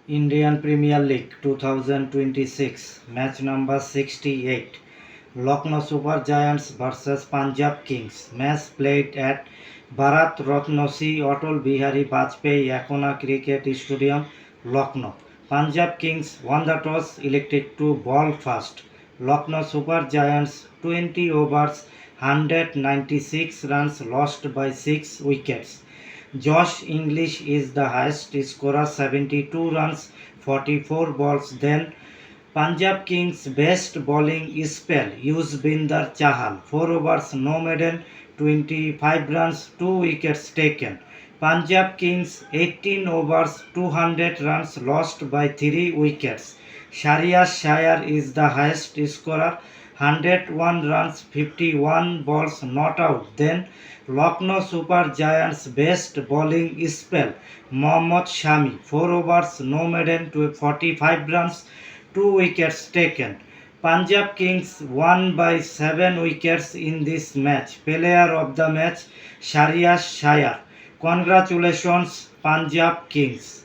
Indian Premier League 2026 match number 68 Lucknow Super Giants vs Punjab Kings match played at Bharat Ratna Sri Atal Bihari Vajpayee Ekona Cricket Stadium, Lucknow. Punjab Kings won the toss, elected to ball first. Lucknow Super Giants 20 overs 196 runs lost by 6 wickets. Josh English is the highest scorer, 72 runs, 44 balls. Then Punjab Kings best bowling spell, Yuzvendra Chahal, 4 overs, no maiden, 25 runs, 2 wickets taken. Punjab Kings 18 overs, 200 runs lost by 3 wickets. Sharias Shire is the highest scorer, 101 runs, 51 balls not out. Then Lucknow Super Giants best bowling spell, Mohammad Shami, 4 overs, no maiden, 45 runs, 2 wickets taken. Punjab Kings won by 7 wickets in this match. Player of the match, Sharias Shire. Congratulations, Punjab Kings.